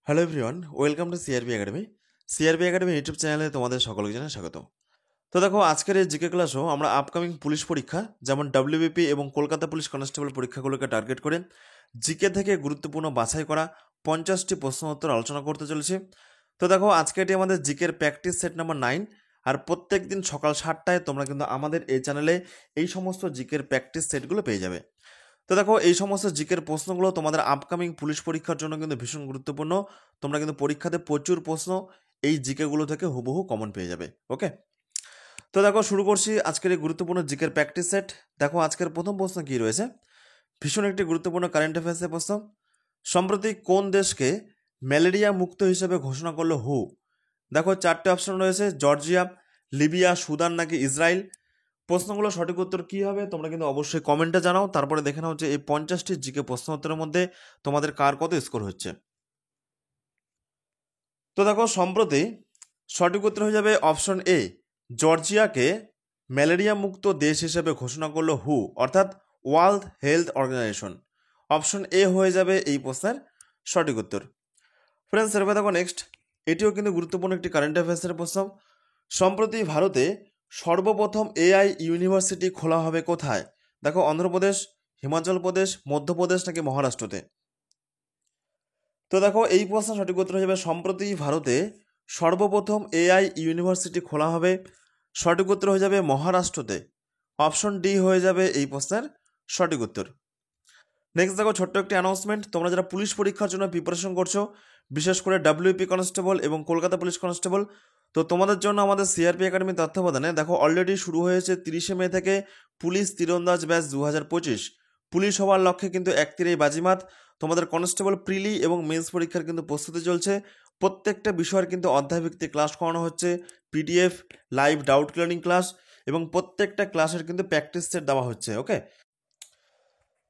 Hello everyone, welcome to CRB academy. CRB academy YouTube চ্যানেলে তোমাদের সকলকে জানাই স্বাগত। তো দেখো, আজকের এই জিকে ক্লাসও আমরা আপকামিং পুলিশ পরীক্ষা যেমন ডব্লিউবিপি এবং কলকাতা পুলিশ কনস্টেবল পরীক্ষাগুলোকে টার্গেট করে জিকে থেকে গুরুত্বপূর্ণ বাছাই করা 50টি প্রশ্ন উত্তর আলোচনা করতে চলেছি। তো দেখো, আজকে এটি আমাদের জিকের প্র্যাকটিস সেট নাম্বার 9। আর প্রত্যেক দিন সকাল 7টায় তোমরা কিন্তু আমাদের এই চ্যানেলে এই সমস্ত জিকের প্র্যাকটিস সেটগুলো পেয়ে যাবে। তো দেখো, এই সমস্ত জিকের প্রশ্নগুলো তোমাদের আপকামিং পুলিশ পরীক্ষার জন্য কিন্তু ভীষণ গুরুত্বপূর্ণ। তোমরা কিন্তু পরীক্ষাতে প্রচুর প্রশ্ন এই জিকেগুলো থেকে হুবহু কমন পেয়ে যাবে। ওকে, তো দেখো শুরু করছি আজকের এই গুরুত্বপূর্ণ জিকের প্র্যাকটিস সেট। দেখো আজকের প্রথম প্রশ্ন কি রয়েছে, ভীষণ একটি গুরুত্বপূর্ণ কারেন্ট অ্যাফেয়ার্সের প্রশ্ন। সম্প্রতি কোন দেশকে ম্যালেরিয়া মুক্ত হিসেবে ঘোষণা করলো হু? দেখো 4টে অপশন রয়েছে, জর্জিয়া, লিবিয়া, সুদান নাকি ইসরায়েল। প্রশ্নগুলো সঠিক উত্তর কী হবে তোমরা কিন্তু অবশ্যই কমেন্টে জানাও। তারপরে দেখে নাও যে এই 50টি জিকে প্রশ্ন উত্তরের মধ্যে তোমাদের কার কত স্কোর হচ্ছে। তো দেখো, সম্প্রতি সঠিক উত্তর হয়ে যাবে অপশন এ, জর্জিয়াকে ম্যালেরিয়া মুক্ত দেশ হিসেবে ঘোষণা করলো হু, অর্থাৎ World Health Organization. Option A হয়ে যাবে এই প্রশ্নের সঠিক উত্তর। ফ্রেন্ডস, এরপর দেখো নেক্সট, এটিও কিন্তু গুরুত্বপূর্ণ একটি কারেন্ট অ্যাফেয়ার্সের প্রশ্ন। সম্প্রতি ভারতে সর্বপ্রথম এআই ইউনিভার্সিটি খোলা হবে কোথায়? দেখো, অন্ধ্রপ্রদেশ, হিমাচল প্রদেশ, মধ্যপ্রদেশ নাকি মহারাষ্ট্রতে। তো দেখো, এই প্রশ্ন সঠিক উত্তর হয়ে যাবে সম্প্রতি ভারতে সর্বপ্রথম এআই ইউনিভার্সিটি খোলা হবে। সঠিক উত্তর হয়ে যাবে মহারাষ্ট্রতে। অপশন ডি হয়ে যাবে এই প্রশ্নের সঠিক উত্তর। নেক্সট দেখো, ছোট্ট একটি অ্যানাউন্সমেন্ট। তোমরা যারা পুলিশ পরীক্ষার জন্য প্রিপারেশন করছো, বিশেষ করে ডাব্লিউপি কনস্টেবল এবং কলকাতা পুলিশ কনস্টেবল, তো তোমাদের জন্য আমাদের সিআরপি একাডেমি তত্ত্বাবধানে দেখো অলরেডি শুরু হয়েছে 30শে মে থেকে পুলিশ তীরন্দাজ ব্যাচ 2025। পুলিশ হওয়ার লক্ষ্যে কিন্তু এক তীরেই বাজিমাত। তোমাদের কনস্টেবল প্রিলি এবং মেন্স পরীক্ষার কিন্তু প্রস্তুতি চলছে। প্রত্যেকটা বিষয়ের কিন্তু অধ্যায়ভিত্তিক ক্লাস করানো হচ্ছে, PDF, live doubt clearing class এবং প্রত্যেকটা ক্লাসের কিন্তু প্র্যাকটিস সেট দেওয়া হচ্ছে। ওকে,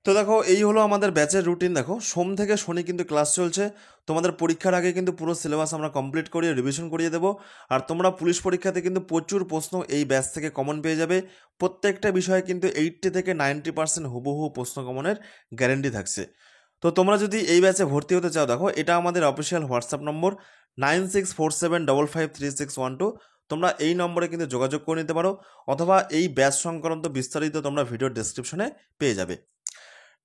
তো দেখো এই হলো আমাদের ব্যাচের রুটিন। দেখো, সোম থেকে শনি কিন্তু ক্লাস চলছে। তোমাদের পরীক্ষার আগে কিন্তু পুরো সিলেবাস আমরা কমপ্লিট করিয়ে রিভিশন করিয়ে দেবো। আর তোমরা পুলিশ পরীক্ষাতে কিন্তু প্রচুর প্রশ্ন এই ব্যাচ থেকে কমন পেয়ে যাবে। প্রত্যেকটা বিষয়ে কিন্তু 80 থেকে 90% হুবহু প্রশ্ন কমনের গ্যারেন্টি থাকছে। তো তোমরা যদি এই ব্যাচে ভর্তি হতে চাও, দেখো এটা আমাদের অফিসিয়াল হোয়াটসঅ্যাপ নম্বর 9647553612। তোমরা এই নম্বরে কিন্তু যোগাযোগ করে নিতে পারো, অথবা এই ব্যাচ সংক্রান্ত বিস্তারিত তোমরা ভিডিও ডেসক্রিপশনে পেয়ে যাবে।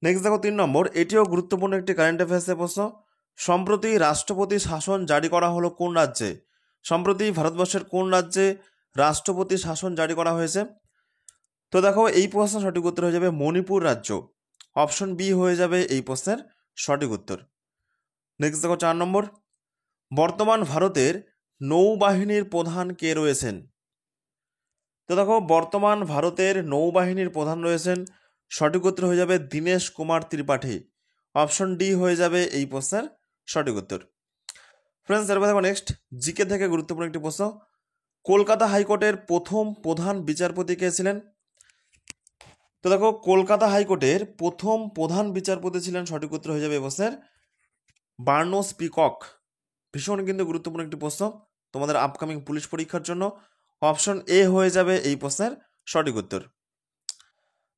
নেক্সট দেখো 3 নম্বর, এটিও গুরুত্বপূর্ণ একটি কারেন্ট অ্যাফেয়ার্সের প্রশ্ন। সম্প্রতি রাষ্ট্রপতি শাসন জারি করা হলো কোন রাজ্যে? সম্প্রতি ভারতবর্ষের কোন রাজ্যে রাষ্ট্রপতি শাসন জারি করা হয়েছে? তো দেখো, এই প্রশ্নের সঠিক উত্তর হয়ে যাবে মণিপুর রাজ্য। অপশন বি হয়ে যাবে এই প্রশ্নের সঠিক উত্তর। নেক্সট দেখো 4 নম্বর, বর্তমান ভারতের নৌবাহিনীর প্রধান কে রয়েছেন? তো দেখো, বর্তমান ভারতের নৌবাহিনীর প্রধান রয়েছেন, সঠিক উত্তর হয়ে যাবে দীনেশ কুমার ত্রিপাঠী। অপশন ডি হয়ে যাবে এই প্রশ্নের সঠিক উত্তর। ফ্রেন্ডস, এরপর দেখো নেক্সট, জিকে থেকে গুরুত্বপূর্ণ একটি প্রশ্ন। কলকাতা হাইকোর্টের প্রথম প্রধান বিচারপতি কে ছিলেন? তো দেখো, কলকাতা হাইকোর্টের প্রথম প্রধান বিচারপতি ছিলেন, সঠিক উত্তর হয়ে যাবে এই প্রশ্নের বার্নস পিকক। ভীষণ কিন্তু গুরুত্বপূর্ণ একটি প্রশ্ন তোমাদের আপকামিং পুলিশ পরীক্ষার জন্য। অপশন এ হয়ে যাবে এই প্রশ্নের সঠিক উত্তর।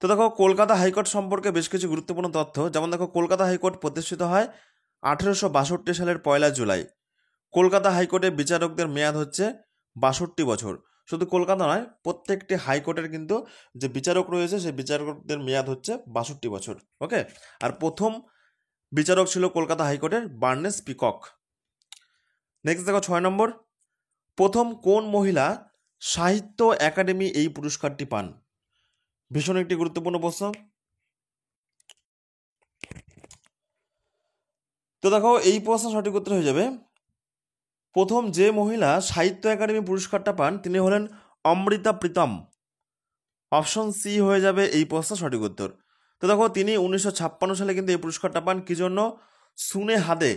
তো দেখো, কলকাতা হাইকোর্ট সম্পর্কে বেশ কিছু গুরুত্বপূর্ণ তথ্য, যেমন দেখো কলকাতা হাইকোর্ট প্রতিষ্ঠিত হয় 1862 সালের 1 জুলাই। কলকাতা হাইকোর্টে বিচারকদের মেয়াদ হচ্ছে 62 বছর। শুধু কলকাতা নয়, প্রত্যেকটি হাইকোর্টের কিন্তু যে বিচারক রয়েছে সেই বিচারকদের মেয়াদ হচ্ছে 62 বছর। ওকে, আর প্রথম বিচারক ছিল কলকাতা হাইকোর্টের বার্নেস পিকক। নেক্সট দেখো 6 নম্বর, প্রথম কোন মহিলা সাহিত্য একাডেমি এই পুরস্কারটি পান? ভীষণ একটি গুরুত্বপূর্ণ প্রশ্ন। তো দেখো, এই প্রশ্ন সঠিক উত্তর হয়ে যাবে প্রথম যে মহিলা সাহিত্য একাডেমি পুরস্কারটা পান তিনি হলেন অমৃতা প্রীতম। অপশন সি হয়ে যাবে এই প্রশ্ন সঠিক উত্তর। তো দেখো, তিনি 1956 সালে কিন্তু এই পুরস্কারটা পান কি জন্য? সুনে হাদে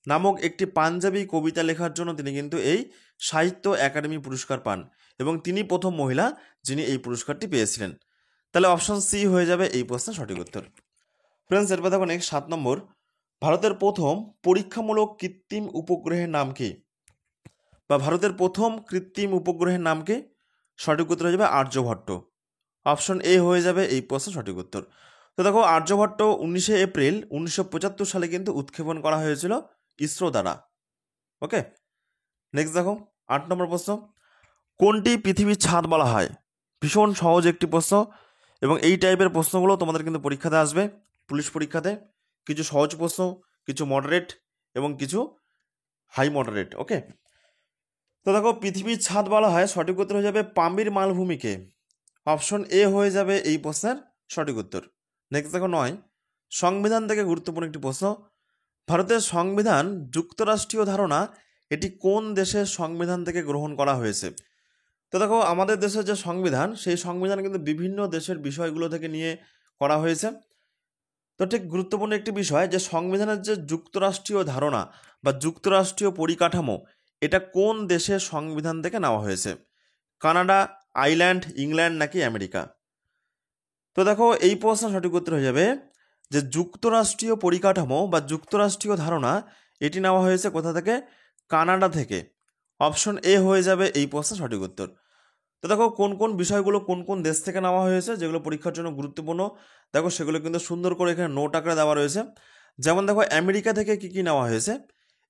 নামক একটি পাঞ্জাবি কবিতা লেখার জন্য তিনি কিন্তু এই সাহিত্য একাডেমি পুরস্কার পান, এবং তিনি প্রথম মহিলা যিনি এই পুরস্কারটি পেয়েছিলেন। তাহলে অপশন সি হয়ে যাবে এই প্রশ্নের সঠিক উত্তর। ফ্রেন্ডস, এরপর দেখো নেক্সট 7 নম্বর, ভারতের প্রথম পরীক্ষামূলক কৃত্রিম উপগ্রহের নাম কি? বা ভারতের প্রথম কৃত্রিম উপগ্রহের নাম কি? সঠিক উত্তর হয়ে যাবে আর্যভট্ট। অপশন এ হয়ে যাবে এই প্রশ্নের সঠিক উত্তর। তো দেখো, আর্যভট্ট 19শে এপ্রিল 1975 সালে কিন্তু উৎক্ষেপণ করা হয়েছিল ইসরো দ্বারা। ওকে, নেক্সট দেখো 8 নম্বর প্রশ্ন, কোনটি পৃথিবীর ছাদ বলা হয়? ভীষণ সহজ একটি প্রশ্ন, এবং এই টাইপের প্রশ্নগুলো তোমাদের কিন্তু পরীক্ষাতে আসবে, পুলিশ পরীক্ষাতে। কিছু সহজ প্রশ্ন, কিছু মডারেট এবং কিছু হাই মডারেট। ওকে, তো দেখো পৃথিবীর ছাদ বলা হয়, সঠিক উত্তর হয়ে যাবে পামির মালভূমিকে। অপশন এ হয়ে যাবে এই প্রশ্নের সঠিক উত্তর। নেক্সট দেখো 9, সংবিধান থেকে গুরুত্বপূর্ণ একটি প্রশ্ন, ভারতের সংবিধান যুক্তরাষ্ট্রীয় ধারণা, এটি কোন দেশের সংবিধান থেকে গ্রহণ করা হয়েছে? তো দেখো আমাদের দেশের যে সংবিধান, সেই সংবিধান কিন্তু বিভিন্ন দেশের বিষয়গুলো থেকে নিয়ে করা হয়েছে। তো ঠিক গুরুত্বপূর্ণ একটি বিষয় যে সংবিধানের যে যুক্তরাষ্ট্রীয় ধারণা বা যুক্তরাষ্ট্রীয় পরিকাঠামো, এটা কোন দেশের সংবিধান থেকে নেওয়া হয়েছে? কানাডা, আইল্যান্ড, ইংল্যান্ড নাকি আমেরিকা? তো দেখো এই প্রশ্নের সঠিক উত্তর হয়ে যাবে যে যুক্তরাষ্ট্রীয় পরিকাঠামো বা যুক্তরাষ্ট্রীয় ধারণা, এটি নেওয়া হয়েছে কোথা থেকে? কানাডা থেকে। অপশন এ হয়ে যাবে এই প্রশ্নের সঠিক উত্তর। তো দেখো কোন কোন বিষয়গুলো কোন কোন দেশ থেকে নেওয়া হয়েছে যেগুলো পরীক্ষার জন্য গুরুত্বপূর্ণ, দেখো সেগুলো কিন্তু সুন্দর করে এখানে নোট আকারে দেওয়া রয়েছে। যেমন দেখো আমেরিকা থেকে কি কি নেওয়া হয়েছে?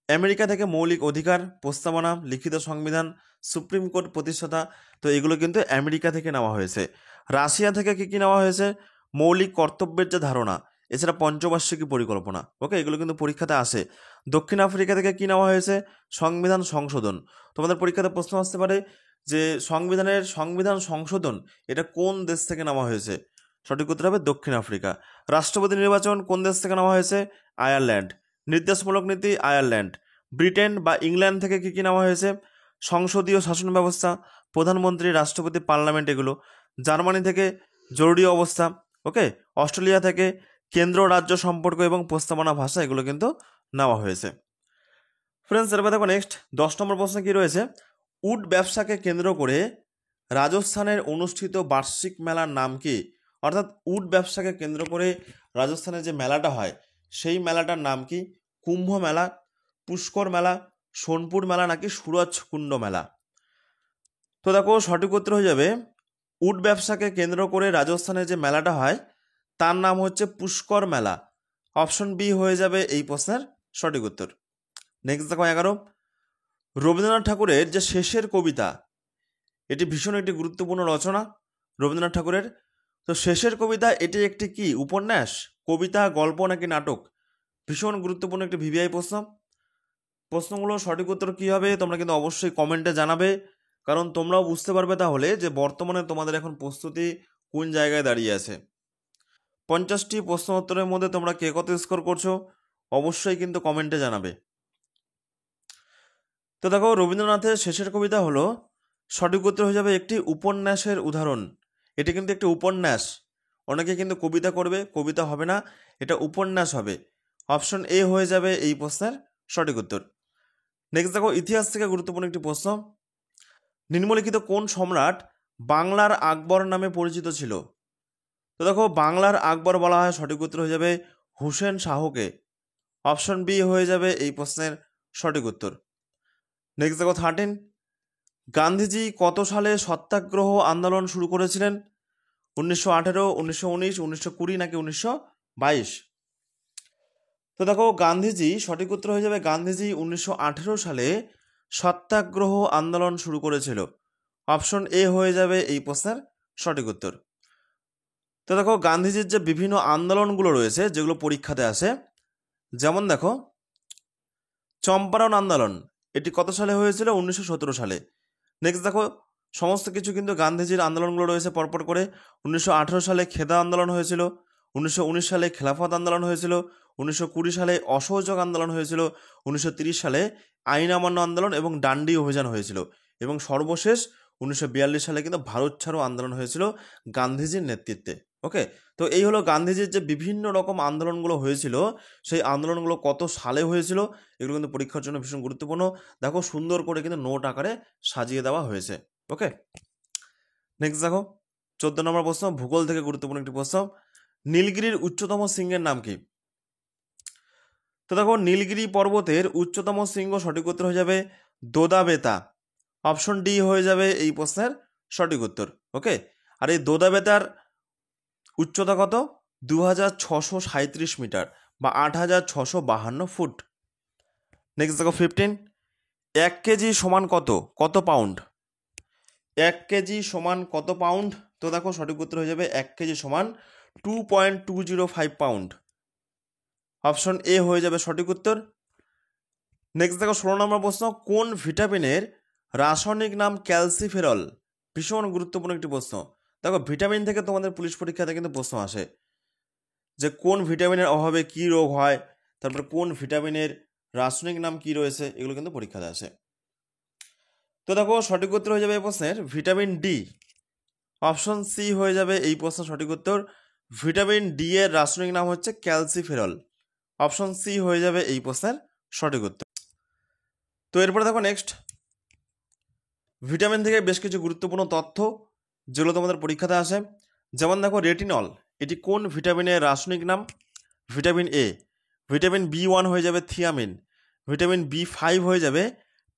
আমেরিকা থেকে মৌলিক অধিকার, প্রস্তাবনা, লিখিত সংবিধান, সুপ্রিম কোর্ট প্রতিষ্ঠাতা, তো এগুলো কিন্তু আমেরিকা থেকে নেওয়া হয়েছে। রাশিয়া থেকে কি কি নেওয়া হয়েছে? মৌলিক কর্তব্যের যে ধারণা, এছাড়া পঞ্চবার্ষিকী পরিকল্পনা। ওকে, এগুলো কিন্তু পরীক্ষাতে আসে। দক্ষিণ আফ্রিকা থেকে কি নেওয়া হয়েছে? সংবিধান সংশোধন। তোমাদের পরীক্ষাতে প্রশ্ন আসতে পারে যে সংবিধান সংশোধন এটা কোন দেশ থেকে নেওয়া হয়েছে? সঠিক উত্তর হবে দক্ষিণ আফ্রিকা। রাষ্ট্রপতি নির্বাচন কোন দেশ থেকে নেওয়া হয়েছে? আয়ারল্যান্ড। নির্দেশমূলক নীতি আয়ারল্যান্ড। ব্রিটেন বা ইংল্যান্ড থেকে কি কি নেওয়া হয়েছে? সংসদীয় শাসন ব্যবস্থা, প্রধানমন্ত্রী, রাষ্ট্রপতি, পার্লামেন্ট, এগুলো। জার্মানি থেকে জরুরি অবস্থা। ওকে, অস্ট্রেলিয়া থেকে কেন্দ্র রাজ্য সম্পর্ক এবং প্রস্তাবনা ভাষা, এগুলো কিন্তু নেওয়া হয়েছে। ফ্রেন্ডস, এরপর দেখো নেক্সট 10 নম্বর প্রশ্ন কি রয়েছে, উড ব্যবসাকে কেন্দ্র করে রাজস্থানের অনুষ্ঠিত বার্ষিক মেলার নাম কি? অর্থাৎ উড ব্যবসাকে কেন্দ্র করে রাজস্থানের যে মেলাটা হয়, সেই মেলাটার নাম কি? কুম্ভ মেলা, পুষ্কর মেলা, সোনপুর মেলা নাকি সুরজ কুণ্ড মেলা? তো দেখো সঠিক উত্তর হয়ে যাবে উড ব্যবসাকে কেন্দ্র করে রাজস্থানের যে মেলাটা হয় তার নাম হচ্ছে পুষ্কর মেলা। অপশন বি হয়ে যাবে এই প্রশ্নের সঠিক উত্তর। নেক্সট দেখো 11, রবীন্দ্রনাথ ঠাকুরের যে শেষের কবিতা, এটি ভীষণ একটি গুরুত্বপূর্ণ রচনা রবীন্দ্রনাথ ঠাকুরের। তো শেষের কবিতা এটি একটি কি? উপন্যাস, কবিতা, গল্প নাকি নাটক? ভীষণ গুরুত্বপূর্ণ একটি ভিভিআই প্রশ্ন। প্রশ্নগুলো সঠিক উত্তর কী হবে তোমরা কিন্তু অবশ্যই কমেন্টে জানাবে, কারণ তোমরাও বুঝতে পারবে তাহলে যে বর্তমানে তোমাদের এখন প্রস্তুতি কোন জায়গায় দাঁড়িয়ে আছে। 50টি প্রশ্ন উত্তরের মধ্যে তোমরা কে কত স্কোর করছো অবশ্যই কিন্তু কমেন্টে জানাবে। তো দেখো রবীন্দ্রনাথের শেষের কবিতা হলো, সঠিক উত্তর হয়ে যাবে একটি উপন্যাসের উদাহরণ। এটি কিন্তু একটি উপন্যাস, অনেকে কিন্তু কবিতা করবে, কবিতা হবে না, এটা উপন্যাস হবে। অপশন এ হয়ে যাবে এই প্রশ্নের সঠিক উত্তর। নেক্সট দেখো ইতিহাস থেকে গুরুত্বপূর্ণ একটি প্রশ্ন, নিম্নলিখিত কোন সম্রাট বাংলার আকবর নামে পরিচিত ছিল? তো দেখো বাংলার আকবর বলা হয়, সঠিক উত্তর হয়ে যাবে হুসেন শাহকে। অপশন বি হয়ে যাবে এই প্রশ্নের সঠিক উত্তর। নেক্সট দেখো 13, গান্ধীজি কত সালে সত্যাগ্রহ আন্দোলন শুরু করেছিলেন? 1918, 1919, 1920 নাকি 1922? তো দেখো গান্ধীজি, সঠিক উত্তর হয়ে যাবে গান্ধীজি 1918 সালে সত্যাগ্রহ আন্দোলন শুরু করেছিল। অপশন এ হয়ে যাবে এই প্রশ্নের সঠিক উত্তর। তো দেখো গান্ধীজির যে বিভিন্ন আন্দোলনগুলো রয়েছে যেগুলো পরীক্ষাতে আসে, যেমন দেখো চম্পারণ আন্দোলন, এটি কত সালে হয়েছিল? 1917 সালে। নেক্সট দেখো সমস্ত কিছু কিন্তু গান্ধীজির আন্দোলনগুলো রয়েছে পরপর করে। 1918 সালে খেদা আন্দোলন হয়েছিল, 1919 সালে খেলাফত আন্দোলন হয়েছিল, 1920 সালে অসহযোগ আন্দোলন হয়েছিল, 1930 সালে আইন অমান্য আন্দোলন এবং ডান্ডি অভিযান হয়েছিল, এবং সর্বশেষ 1942 সালে কিন্তু ভারত ছাড়ো আন্দোলন হয়েছিল গান্ধীজির নেতৃত্বে। ওকে, তো এই হলো গান্ধীজির যে বিভিন্ন রকম আন্দোলনগুলো হয়েছিল, সেই আন্দোলনগুলো কত সালে হয়েছিল, এগুলো কিন্তু পরীক্ষার জন্য ভীষণ গুরুত্বপূর্ণ। দেখো সুন্দর করে কিন্তু নোট আকারে সাজিয়ে দেওয়া হয়েছে। ওকে, নেক্সট দেখো 14 নম্বর প্রশ্ন, ভূগোল থেকে গুরুত্বপূর্ণ একটি প্রশ্ন, নীলগিরির উচ্চতম শৃঙ্গের নাম কি? তো দেখো নীলগিরি পর্বতের উচ্চতম শৃঙ্গ, সঠিক উত্তর হয়ে যাবে দোদা-বেতা। অপশন ডি হয়ে যাবে এই প্রশ্নের সঠিক উত্তর। ওকে, আর এই দোদা-বেতার উচ্চতা কত? 2637 মিটার বা 8652 ফুট। নেক্সট দেখো 15, 1 কেজি সমান কত পাউন্ড? 1 কেজি সমান কত পাউন্ড? তো দেখো সঠিক উত্তর হয়ে যাবে 1 কেজি সমান 2.205 পাউন্ড। অপশন এ হয়ে যাবে সঠিক উত্তর। নেক্সট দেখো 16 নম্বর প্রশ্ন, কোন ভিটামিনের রাসায়নিক নাম ক্যালসিফেরল? ভীষণ গুরুত্বপূর্ণ একটি প্রশ্ন। দেখো ভিটামিন থেকে তোমাদের পুলিশ পরীক্ষাতে কিন্তু প্রশ্ন আসে যে কোন ভিটামিনের অভাবে কি রোগ হয়, তারপর কোন ভিটামিনের রাসায়নিক নাম কি রয়েছে, এগুলো কিন্তু পরীক্ষাতে আসে। তো দেখো সঠিক উত্তর হয়ে যাবে এই প্রশ্নের ভিটামিন ডি। অপশন সি হয়ে যাবে এই প্রশ্নের সঠিক উত্তর। ভিটামিন ডি এর রাসায়নিক নাম হচ্ছে ক্যালসিফেরল। অপশন সি হয়ে যাবে এই প্রশ্নের সঠিক উত্তর। তো এরপরে দেখো নেক্সট ভিটামিন থেকে বেশ কিছু গুরুত্বপূর্ণ তথ্য যেগুলো তোমাদের পরীক্ষাতে আসে। যেমন দেখো রেটিনল, এটি কোন ভিটামিনের রাসায়নিক নাম? Vitamin A. ভিটামিন বি1 হয়ে যাবে থিয়ামিন। ভিটামিন বি5 হয়ে যাবে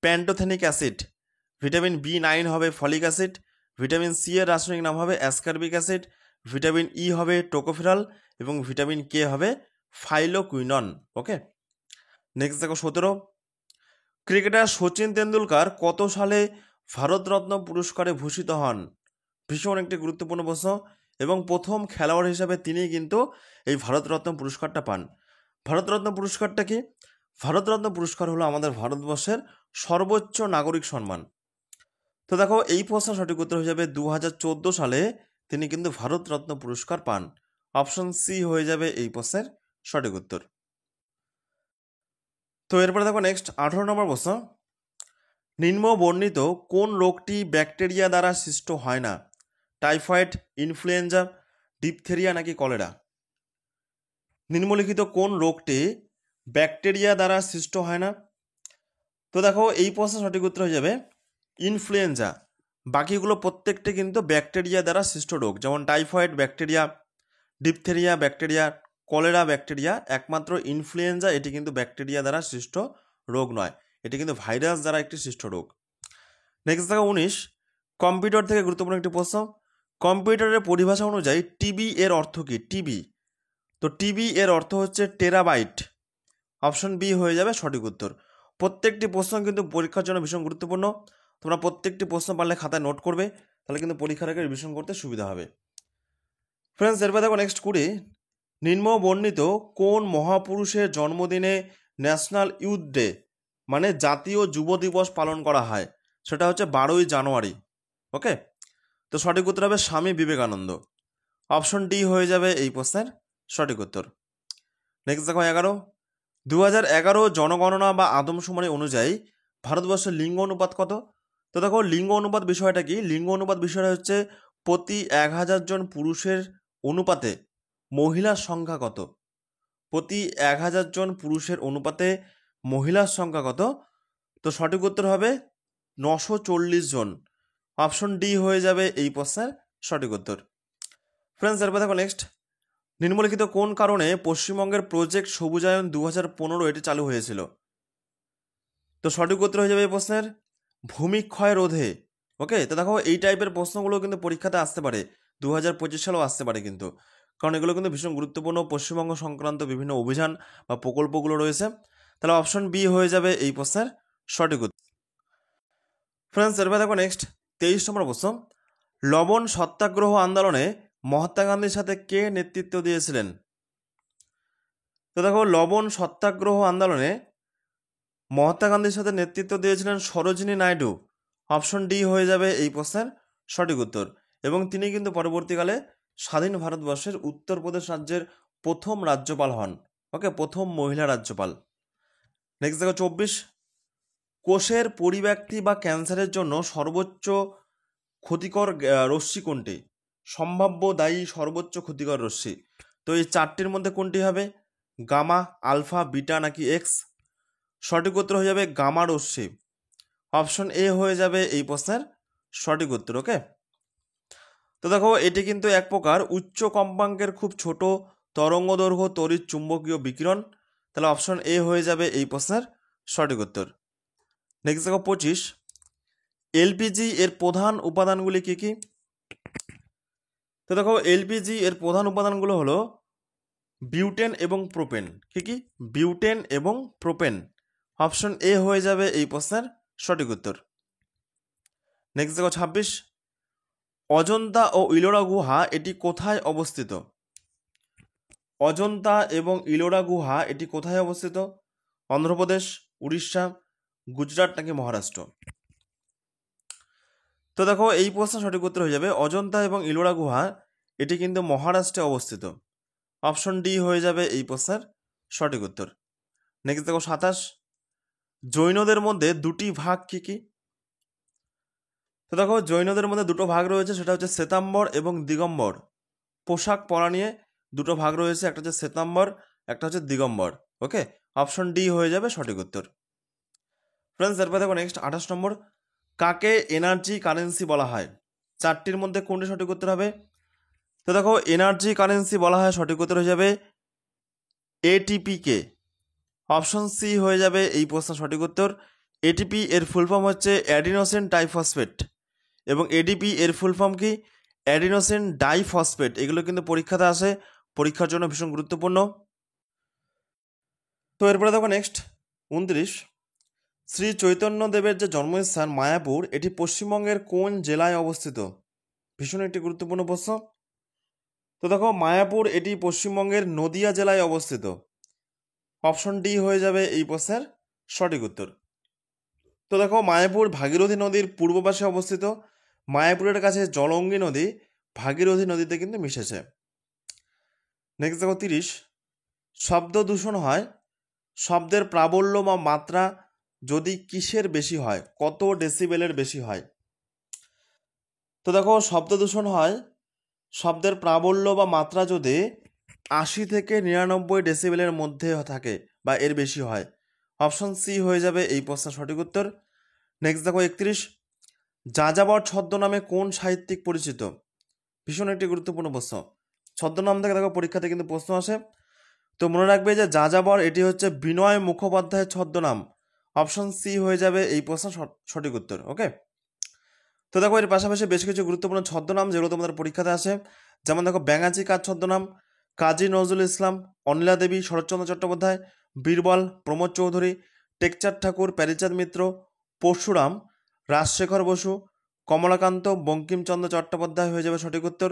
প্যান্টোথেনিক অ্যাসিড। ভিটামিন বি9 হবে ফলিক অ্যাসিড। ভিটামিন সি এর রাসায়নিক নাম হবে অ্যাসকারবিক অ্যাসিড। ভিটামিন ই হবে টোকোফেরল এবং ভিটামিন কে হবে ফাইলোকুইনন। ওকে, নেক্সট দেখো 17, ক্রিকেটার সচিন তেন্ডুলকার কত সালে ভারতরত্ন পুরস্কারে ভূষিত হন? ভীষণ একটি গুরুত্বপূর্ণ প্রশ্ন এবং প্রথম খেলোয়াড় হিসাবে তিনি কিন্তু এই ভারতরত্ন পুরস্কারটা পান। ভারতরত্ন পুরস্কারটা কি? ভারতরত্ন পুরস্কার হলো আমাদের ভারতবর্ষের সর্বোচ্চ নাগরিক সম্মান। তো দেখো এই প্রশ্নের সঠিক উত্তর হয়ে যাবে 2014 সালে তিনি কিন্তু ভারতরত্ন পুরস্কার পান। অপশন সি হয়ে যাবে এই প্রশ্নের সঠিক উত্তর। তো এরপরে দেখো নেক্সট 18 নম্বর প্রশ্ন, নিম্ন বর্ণিত কোন রোগটি ব্যাকটেরিয়া দ্বারা সৃষ্ট হয় না? টাইফয়েড, ইনফ্লুয়েঞ্জা, ডিপথেরিয়া নাকি কলেরা? নিম্নলিখিত কোন রোগটি ব্যাকটেরিয়া দ্বারা সৃষ্ট হয় না? তো দেখো এই প্রশ্নের সঠিক উত্তর হয়ে যাবে ইনফ্লুয়েঞ্জা। বাকিগুলো প্রত্যেকটি কিন্তু ব্যাকটেরিয়া দ্বারা সৃষ্ট রোগ, যেমন typhoid bacteria, diphtheria bacteria, cholera bacteria. একমাত্র ইনফ্লুয়েঞ্জা এটি কিন্তু ব্যাকটেরিয়া দ্বারা সৃষ্ট রোগ নয়, এটি কিন্তু ভাইরাস দ্বারা একটি সৃষ্ট রোগ। নেক্সট দেখো 19, কম্পিউটার থেকে গুরুত্বপূর্ণ একটি প্রশ্ন, কম্পিউটারের পরিভাষা অনুযায়ী টিবি এর অর্থ কি? টিবি, তো টিবি এর অর্থ হচ্ছে টেরাবাইট। অপশন বি হয়ে যাবে সঠিক উত্তর। প্রত্যেকটি প্রশ্ন কিন্তু পরীক্ষার জন্য ভীষণ গুরুত্বপূর্ণ। তোমরা প্রত্যেকটি প্রশ্ন পারলে খাতায় নোট করবে, তাহলে কিন্তু পরীক্ষার আগে রিভিশন করতে সুবিধা হবে। ফ্রেন্ডস এরপর দেখো নেক্সট 20, নিম্ন বর্ণিত কোন মহাপুরুষের জন্মদিনে ন্যাশনাল ইউথ ডে মানে জাতীয় যুব দিবস পালন করা হয়? সেটা হচ্ছে 12ই জানুয়ারি। ওকে, তো সঠিক উত্তর হবে স্বামী বিবেকানন্দ। অপশন ডি হয়ে যাবে এই প্রশ্নের সঠিক উত্তর। নেক্সট দেখো 11, 2011 জনগণনা বা আদমশুমারি অনুযায়ী ভারতবর্ষের লিঙ্গ অনুপাত কত? তো দেখো লিঙ্গ অনুপাত বিষয়টা কি? লিঙ্গ অনুপাত বিষয়টা হচ্ছে প্রতি 1000 জন পুরুষের অনুপাতে মহিলার সংখ্যা কত? প্রতি 1000 জন পুরুষের অনুপাতে মহিলার সংখ্যা কত? তো সঠিক উত্তর হবে 940 জন। অপশন ডি হয়ে যাবে এই প্রশ্নের সঠিক উত্তর। ফ্রেন্ডস এরপর দেখো নেক্সট, নিম্নলিখিত কোন কারণে পশ্চিমবঙ্গের প্রজেক্ট সবুজায়ন 2015 এটি চালু হয়েছিল? তো সঠিক উত্তর হয়ে যাবে এই প্রশ্নের ভূমিক্ষয় রোধে। ওকে, তো দেখো এই টাইপের প্রশ্নগুলো কিন্তু পরীক্ষাতে আসতে পারে, 2025 সালেও আসতে পারে কিন্তু, কারণ এগুলো কিন্তু ভীষণ গুরুত্বপূর্ণ পশ্চিমবঙ্গ সংক্রান্ত বিভিন্ন অভিযান বা প্রকল্পগুলো রয়েছে। তাহলে অপশন বি হয়ে যাবে এই প্রশ্নের সঠিক উত্তর। ফ্রেন্ডস এরপর দেখো নেক্সট 23 নম্বর প্রশ্ন, লবণ সত্যাগ্রহ আন্দোলনে মহাত্মা গান্ধীর সাথে কে নেতৃত্ব দিয়েছিলেন? তো দেখো লবণ সত্যাগ্রহ আন্দোলনে মহাত্মা গান্ধীর সাথে নেতৃত্ব দিয়েছিলেন সরোজিনী নাইডু। অপশন ডি হয়ে যাবে এই প্রশ্নের সঠিক উত্তর। এবং তিনি কিন্তু পরবর্তীকালে স্বাধীন ভারতবর্ষের উত্তরপ্রদেশ রাজ্যের প্রথম রাজ্যপাল হন। ওকে, প্রথম মহিলা রাজ্যপাল। নেক্সট দেখো 24, কোষের পরিব্যক্তি বা ক্যান্সারের জন্য সর্বোচ্চ ক্ষতিকর রশ্মি কোনটি? সম্ভাব্য দায়ী সর্বোচ্চ ক্ষতিকর রশ্মি। তো এই চারটির মধ্যে কোনটি হবে? গামা, আলফা, বিটা নাকি এক্স? সঠিক উত্তর হয়ে যাবে গামা রশ্মি। অপশন এ হয়ে যাবে এই প্রশ্নের সঠিক উত্তর। ওকে, তো দেখো এটি কিন্তু এক প্রকার উচ্চ কম্পাঙ্কের খুব ছোট তরঙ্গদৈর্ঘ্য তড়িৎ চুম্বকীয় বিকিরণ। তাহলে অপশন এ হয়ে যাবে এই প্রশ্নের সঠিক উত্তর। নেক্সট দেখো 25, এলপিজি এর প্রধান উপাদানগুলি কি কি? তো দেখো এলপিজি এর প্রধান উপাদানগুলো হলো বিউটেন এবং প্রোপেন। কি কি? বিউটেন এবং প্রোপেন। অপশন এ হয়ে যাবে এই প্রশ্নের সঠিক উত্তর। নেক্সট দেখো 26, অজন্তা ও ইলোরা গুহা এটি কোথায় অবস্থিত? অজন্তা এবং ইলোরা গুহা এটি কোথায় অবস্থিত? অন্ধ্রপ্রদেশ, উড়িষ্যা, গুজরাট নাকি মহারাষ্ট্র? তো দেখো এই প্রশ্ন সঠিক উত্তর হয়ে যাবে অজন্তা এবং ইলোরা গুহা এটি কিন্তু মহারাষ্ট্রে অবস্থিত। অপশন ডি হয়ে যাবে এই প্রশ্নের সঠিক উত্তর। নেক্সট দেখো 27, জৈনদের মধ্যে দুটি ভাগ কি কি? তো দেখো জৈনদের মধ্যে দুটো ভাগ রয়েছে, সেটা হচ্ছে শ্বেতাম্বর এবং দিগম্বর। পোশাক পরা নিয়ে দুটো ভাগ রয়েছে, একটা হচ্ছে শ্বেতাম্বর, একটা হচ্ছে দিগম্বর। ওকে, অপশন ডি হয়ে যাবে সঠিক উত্তর। ফ্রেন্ডস, এরপর দেখো নেক্সট 28 নম্বর, কাকে এনার্জি কারেন্সি বলা হয়? চারটির মধ্যে কোনটি সঠিক উত্তর হবে? তো দেখো এনার্জি কারেন্সি বলা হয়, সঠিক উত্তর হয়ে যাবে এটিপি কে। অপশন সি হয়ে যাবে এই প্রশ্নের সঠিক উত্তর। এটিপি এর ফুল ফর্ম হচ্ছে অ্যাডিনোসিন ডাইফসফেট, এবং এডিপি এর ফুল ফর্ম কি? Adenosine diphosphate. এগুলো কিন্তু পরীক্ষাতে আসে, পরীক্ষার জন্য ভীষণ গুরুত্বপূর্ণ। তো এরপরে দেখো নেক্সট 29, শ্রী চৈতন্যদেবের যে জন্মস্থান মায়াপুর এটি পশ্চিমবঙ্গের কোন জেলায় অবস্থিত? ভীষণ একটি গুরুত্বপূর্ণ প্রশ্ন। তো দেখো মায়াপুর এটি পশ্চিমবঙ্গের নদিয়া জেলায় অবস্থিত। অপশন ডি হয়ে যাবে এই প্রশ্নের সঠিক উত্তর। তো দেখো মায়াপুর ভাগীরথী নদীর পূর্ব পাশে অবস্থিত। মায়াপুরের কাছে জলঙ্গি নদী ভাগীরথী নদীতে কিন্তু মিশেছে। নেক্সট দেখো 30, শব্দ দূষণ হয় শব্দের প্রাবল্য বা মাত্রা যদি কিসের বেশি হয়? কত ডেসিবেলের বেশি হয়? তো দেখো শব্দ দূষণ হয় শব্দের প্রাবল্য বা মাত্রা যদি 80 থেকে 99 ডেসিবেলের মধ্যে থাকে বা এর বেশি হয়। অপশন সি হয়ে যাবে এই প্রশ্নের সঠিক উত্তর। নেক্সট দেখো 31, যাযাবর ছদ্মনামে কোন সাহিত্যিক পরিচিত? ভীষণ একটি গুরুত্বপূর্ণ প্রশ্ন। ছদ্মনাম থেকে দেখো পরীক্ষাতে কিন্তু প্রশ্ন আসে। তো মনে রাখবে যে যাযাবর এটি হচ্ছে বিনয় মুখোপাধ্যায়ের ছদ্মনাম। অপশন সি হয়ে যাবে এই প্রশ্নের সঠিক উত্তর। ওকে, তো দেখো এর পাশাপাশি বেশ কিছু গুরুত্বপূর্ণ ছদ্মনাম যেগুলো তোমাদের পরীক্ষাতে আসে, যেমন দেখো ব্যাঙাচি কার ছদ্মনাম? কাজী নজরুল ইসলাম, অনিলা দেবী, শরৎচন্দ্র চট্টোপাধ্যায়, বীরবল, প্রমোদ চৌধুরী, টেকচাঁদ ঠাকুর, প্যারীচাঁদ মিত্র, পরশুরাম, রাজশেখর বসু, কমলাকান্ত, বঙ্কিমচন্দ্র চট্টোপাধ্যায় হয়ে যাবে সঠিক উত্তর।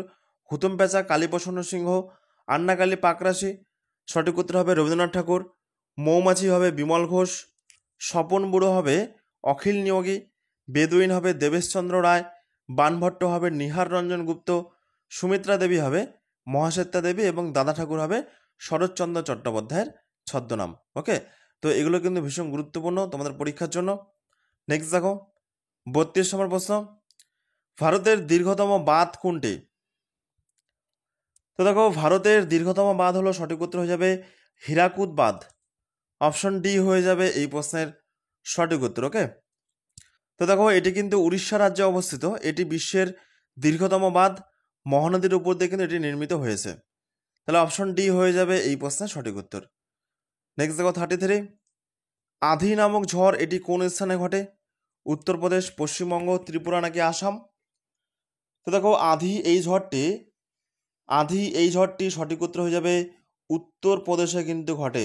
হুতুম প্যাঁচা, কালীপ্রসন্ন সিংহ, আন্নাকালী পাকরাশি, সঠিক উত্তর হবে রবীন্দ্রনাথ ঠাকুর। মৌমাছি হবে বিমল ঘোষ, স্বপন বুড়ো হবে অখিল নিয়োগী, বেদুইন হবে দেবেশচন্দ্র রায়, বানভট্ট হবে নিহার রঞ্জন গুপ্ত, সুমিত্রা দেবী হবে মহাশ্বেতা দেবী, এবং দাদা ঠাকুর হবে শরৎচন্দ্র চট্টোপাধ্যায়ের ছদ্মনাম। ওকে, তো এগুলো কিন্তু ভীষণ গুরুত্বপূর্ণ তোমাদের পরীক্ষার জন্য। নেক্সট দেখো 32 নম্বর প্রশ্ন, ভারতের দীর্ঘতম বাঁধ কোনটি? তো দেখো ভারতের দীর্ঘতম বাঁধ হলো সঠিক উত্তর হয়ে যাবে হীরাকুদ বাঁধ। অপশন ডি হয়ে যাবে এই প্রশ্নের সঠিক উত্তর। ওকে, তো দেখো এটি কিন্তু উড়িষ্যা রাজ্যে অবস্থিত। এটি বিশ্বের দীর্ঘতম বাঁধ, মহানদীর উপর দিয়ে কিন্তু এটি নির্মিত হয়েছে। তাহলে অপশন ডি হয়ে যাবে এই প্রশ্নের সঠিক উত্তর। নেক্সট দেখো 33, আধি নামক ঝড় এটি কোন স্থানে ঘটে? উত্তরপ্রদেশ, পশ্চিমবঙ্গ, ত্রিপুরা নাকি আসাম? তো দেখো আধি এই ঝড়টি সঠিক উত্তর হয়ে যাবে উত্তরপ্রদেশে কিন্তু ঘটে।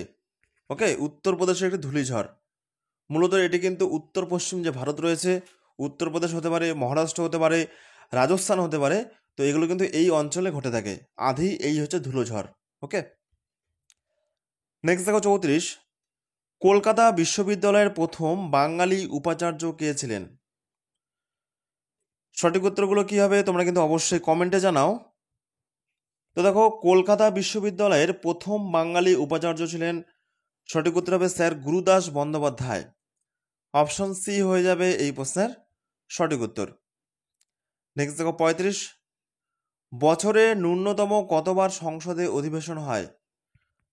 ওকে, উত্তরপ্রদেশে একটি ধূলিঝড়। মূলত এটি কিন্তু উত্তর পশ্চিম যে ভারত রয়েছে, উত্তরপ্রদেশ হতে পারে, মহারাষ্ট্র হতে পারে, রাজস্থান হতে পারে, তো এগুলো কিন্তু এই অঞ্চলে ঘটে থাকে। আধি এই হচ্ছে ধুলোঝড়। ওকে, নেক্সট দেখো 34, কলকাতা বিশ্ববিদ্যালয়ের প্রথম বাঙালি উপাচার্য কে ছিলেন? সঠিক উত্তরগুলো কী হবে তোমরা কিন্তু অবশ্যই কমেন্টে জানাও। তো দেখো কলকাতা বিশ্ববিদ্যালয়ের প্রথম বাঙালি উপাচার্য ছিলেন, সঠিক উত্তর হবে sir Gurudas Bandyopadhyay. Option C হয়ে যাবে এই প্রশ্নের সঠিক উত্তর। নেক্সট দেখো 35, বছরে ন্যূনতম কতবার সংসদে অধিবেশন হয়?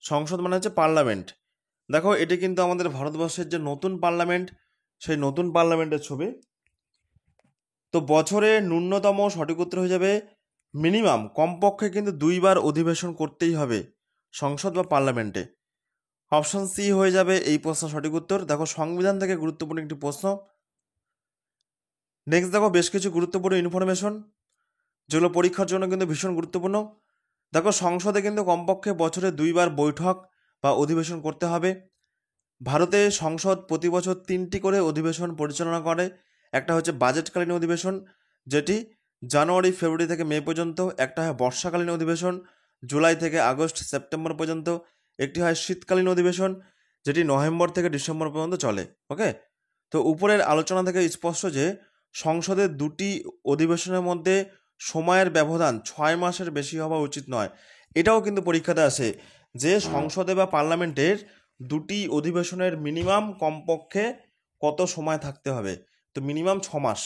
সংসদ মানে হচ্ছে পার্লামেন্ট। দেখো এটি কিন্তু আমাদের ভারতবর্ষের যে নতুন পার্লামেন্ট, সেই নতুন পার্লামেন্টের ছবি। তো বছরে ন্যূনতম সঠিক উত্তর হয়ে যাবে মিনিমাম, কমপক্ষে কিন্তু 2 বার অধিবেশন করতেই হবে সংসদ বা পার্লামেন্টে। অপশন সি হয়ে যাবে এই প্রশ্ন সঠিক উত্তর। দেখো সংবিধান থেকে গুরুত্বপূর্ণ একটি প্রশ্ন। নেক্সট দেখো বেশ কিছু গুরুত্বপূর্ণ ইনফরমেশন যেগুলো পরীক্ষার জন্য কিন্তু ভীষণ গুরুত্বপূর্ণ। দেখো সংসদে কিন্তু কমপক্ষে বছরে 2 বার বৈঠক বা অধিবেশন করতে হবে। ভারতে সংসদ প্রতি বছর 3টি করে অধিবেশন পরিচালনা করে। একটা হচ্ছে বাজেটকালীন অধিবেশন, যেটি জানুয়ারি ফেব্রুয়ারি থেকে মে পর্যন্ত। একটা হয় বর্ষাকালীন অধিবেশন, জুলাই থেকে আগস্ট সেপ্টেম্বর পর্যন্ত। একটি হয় শীতকালীন অধিবেশন, যেটি নভেম্বর থেকে ডিসেম্বর পর্যন্ত চলে। ওকে, তো উপরের আলোচনা থেকে স্পষ্ট যে সংসদের দুটি অধিবেশনের মধ্যে সময়ের ব্যবধান 6 মাসের বেশি হওয়া উচিত নয়। এটাও কিন্তু পরীক্ষাতে আসে যে সংসদে বা পার্লামেন্টের দুটি অধিবেশনের মিনিমাম কমপক্ষে কত সময় থাকতে হবে, তো মিনিমাম 6 মাস।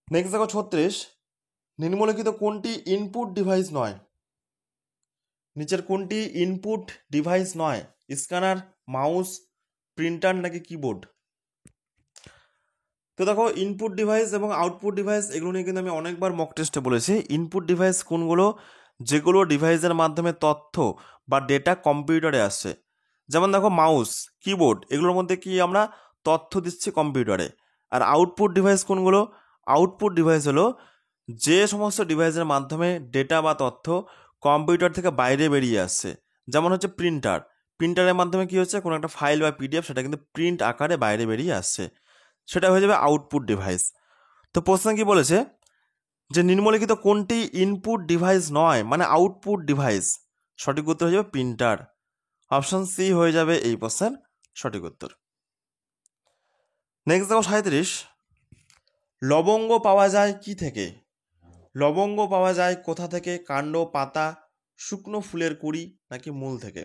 নেক্সট দেখো 36, নিম্নলিখিত কোনটি ইনপুট ডিভাইস নয়? নিচের কোনটি ইনপুট ডিভাইস নয়? স্ক্যানার, মাউস, প্রিন্টার নাকি কিবোর্ড? তো দেখো ইনপুট ডিভাইস এবং আউটপুট ডিভাইস এগুলো নিয়ে কিন্তু আমি অনেকবার মক টেস্টে বলেছি। ইনপুট ডিভাইস কোনগুলো? যেগুলো ডিভাইসের মাধ্যমে তথ্য বা ডেটা কম্পিউটারে আসছে। যেমন দেখো মাউস, কিবোর্ড, এগুলোর মধ্যে কি আমরা তথ্য দিচ্ছি কম্পিউটারে। আর আউটপুট ডিভাইস কোনগুলো? আউটপুট ডিভাইস হলো যে সমস্ত ডিভাইসের মাধ্যমে ডেটা বা তথ্য কম্পিউটার থেকে বাইরে বেরিয়ে আসছে। যেমন হচ্ছে প্রিন্টার, প্রিন্টারের মাধ্যমে কি হচ্ছে, কোনো একটা ফাইল বা পিডিএফ সেটা কিন্তু প্রিন্ট আকারে বাইরে বেরিয়ে আসছে, সেটা হয়ে যাবে আউটপুট ডিভাইস। তো প্রশ্ন কি বলেছে যে নিম্নলিখিত কোনটি ইনপুট ডিভাইস নয়, মানে আউটপুট ডিভাইস? সঠিক উত্তর হয়ে যাবে প্রিন্টার। অপশন সি হয়ে যাবে এই প্রশ্নের সঠিক উত্তর। নেক্সট দেখো 37, লবঙ্গ পাওয়া যায় কি থেকে? লবঙ্গ পাওয়া যায় কোথা থেকে? কাণ্ড, পাতা, শুকনো ফুলের কুড়ি নাকি মূল থেকে?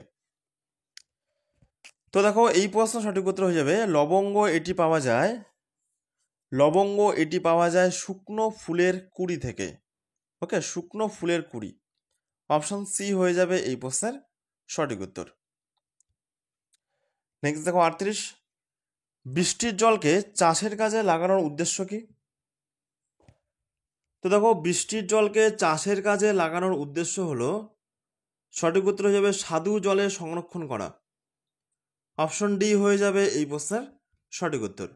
তো দেখো এই প্রশ্ন সঠিক উত্তর হয়ে যাবে লবঙ্গ এটি পাওয়া যায় শুকনো ফুলের কুড়ি থেকে। ওকে, শুকনো ফুলের কুড়ি। অপশন সি হয়ে যাবে এই প্রশ্নের সঠিক উত্তর। নেক্সট দেখো 38, বৃষ্টির জলকে চাষের কাজে লাগানোর উদ্দেশ্য কি? তো দেখো বৃষ্টির জলকে চাষের কাজে লাগানোর উদ্দেশ্য হলো, সঠিক উত্তর হয়ে যাবে স্বাদু জলে সংরক্ষণ করা। অপশন ডি হয়ে যাবে এই প্রশ্নের সঠিক উত্তর।